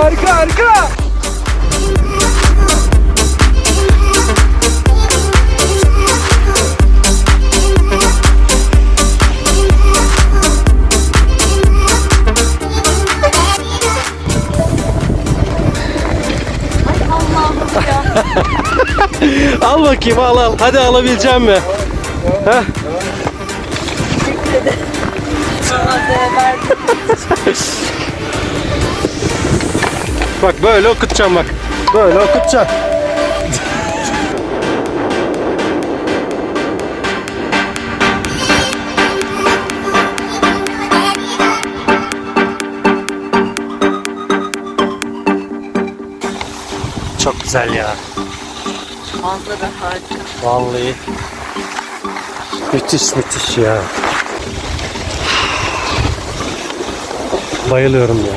harika harika. Al bakayım, al. Hadi alabileceğim mi? Heh. Teşekkür ederim. Bak böyle okutacağım bak. Böyle okutacağım. Çok güzel ya. Manzara harika. Vallahi müthiş ya. Bayılıyorum ya.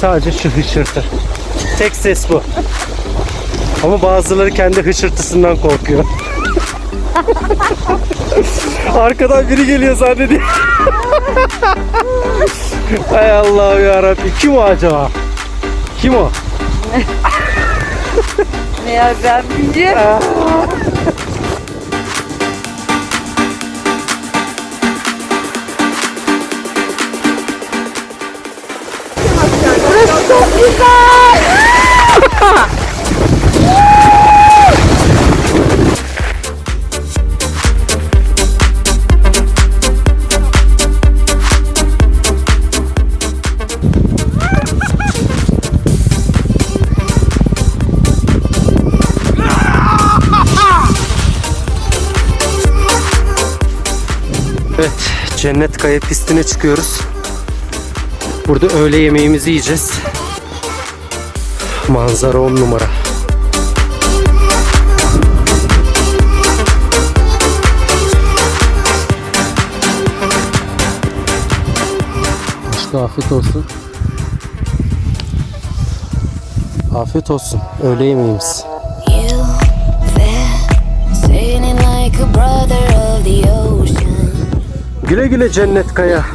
Sadece şu hışırtı. Tek ses bu. Ama bazıları kendi hışırtısından korkuyor. Arkadan biri geliyor zannediyor. Hay Allah'ım yarabbim. Kim o acaba? Kim o? Meğer ben bileceğim. Burası çok güzel. Evet, Cennet Kaya Pisti'ne çıkıyoruz. Burada öğle yemeğimizi yiyeceğiz. Manzara 10 numara. Başka afiyet olsun. Afiyet olsun. Öğle yemeğimiz. Güle güle Cennet Kaya.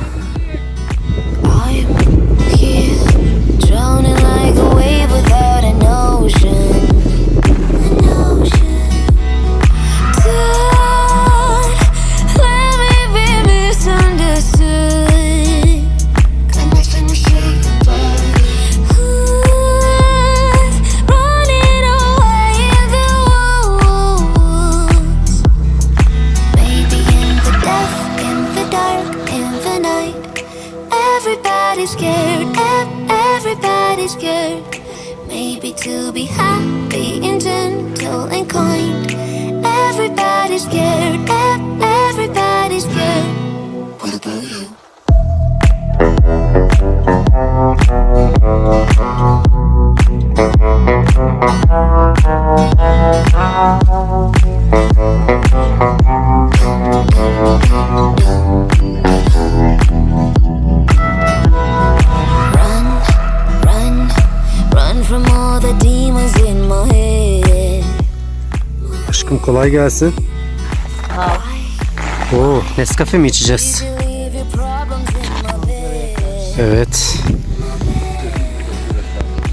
Everybody's scared, maybe to be happy and gentle and kind. Everybody's scared, everybody's scared. What about you? Aşkım kolay gelsin. Oo, Nescafe mi içeceğiz? Evet.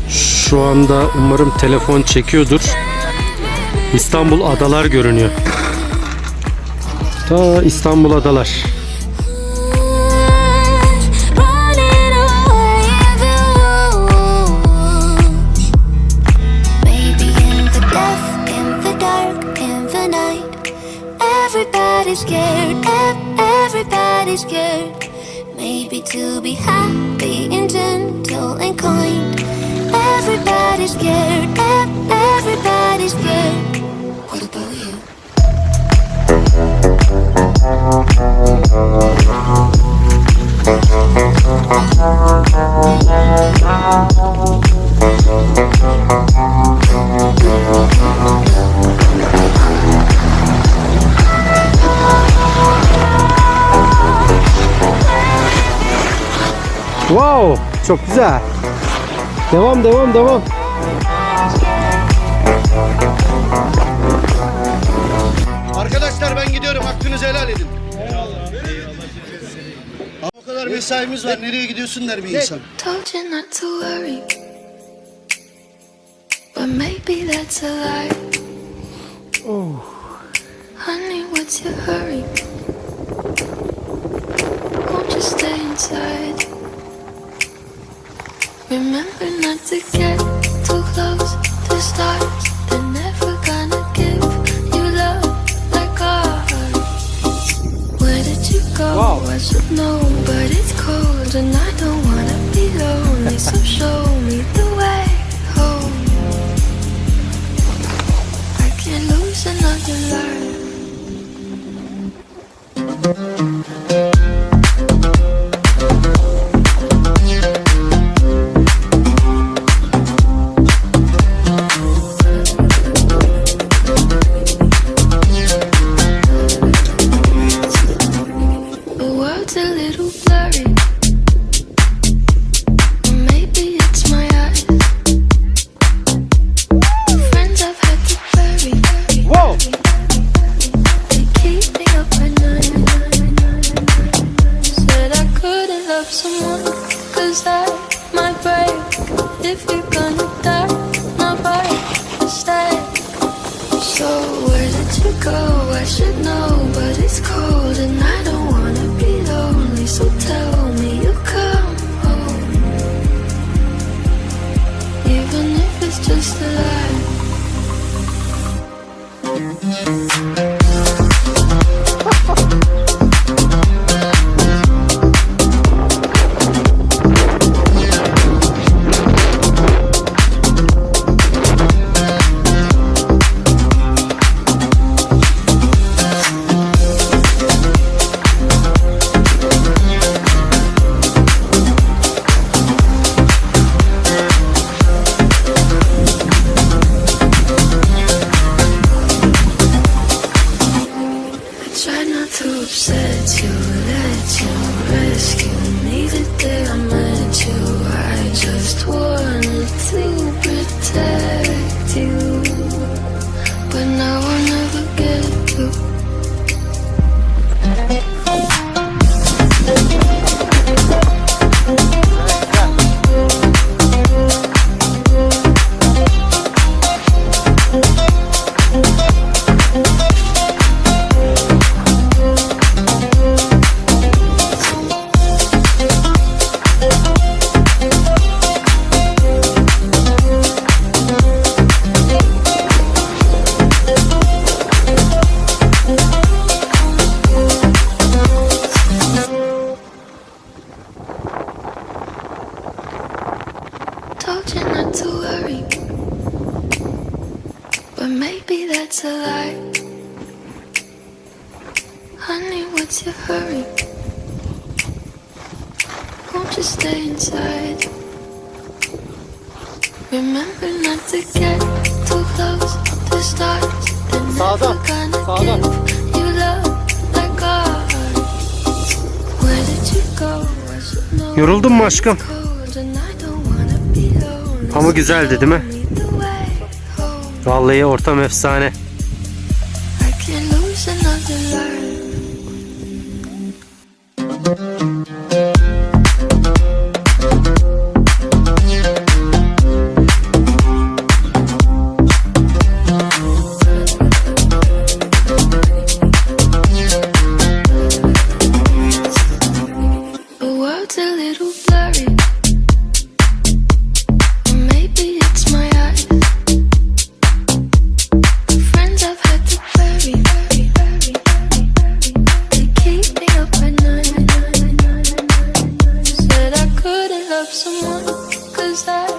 Şu anda umarım telefon çekiyordur. İstanbul Adalar görünüyor. Ta İstanbul Adalar. Everybody's scared, everybody's scared. Maybe to be happy and gentle and kind. Everybody's scared, everybody's scared. What about you? Wow, çok güzel. Devam. Arkadaşlar ben gidiyorum. Hakkınızı helal edin. O kadar var, mesaimiz var. Nereye gidiyorsun der bir insan. Told you not to worry, but maybe that's a lie. Honey, what's your hurry? Won't you stay inside? Remember not to get too close to stars. They're never gonna give you love like ours. Where did you go? Wow. I should know, but it's cold and I don't wanna be lonely. So show me the way home. I can't lose another life. The world's a little blurry. Or maybe it's my eyes. The friends I've had to bury. Wow. They keep me up at night. Said I couldn't love someone, 'cause that might break. If you're gonna die, not by mistake. So where did you go? I should know, but it's cold and I don't wanna be lonely. So tell me you'll come home, even if it's just a lie. Try not to upset you, let you rescue me the day I met you. I just wanted to protect you, but now I'll never get to. Told you not to worry, but maybe that's a lie. Honey, what's your hurry? Won't you stay inside? Remember not to get too close to stars. They're never gonna give you love like ours. Where did you go? I should know. Yoruldun mu aşkım? Cold and I don't wanna be lonely. Ama güzeldi değil mi? Show me the way home. Vallahi ortam efsane. I can't lose another life. The world's a little blurry. Or maybe it's my eyes. The friends I've had to bury. They keep me up at night. Said I couldn't love someone, 'cause that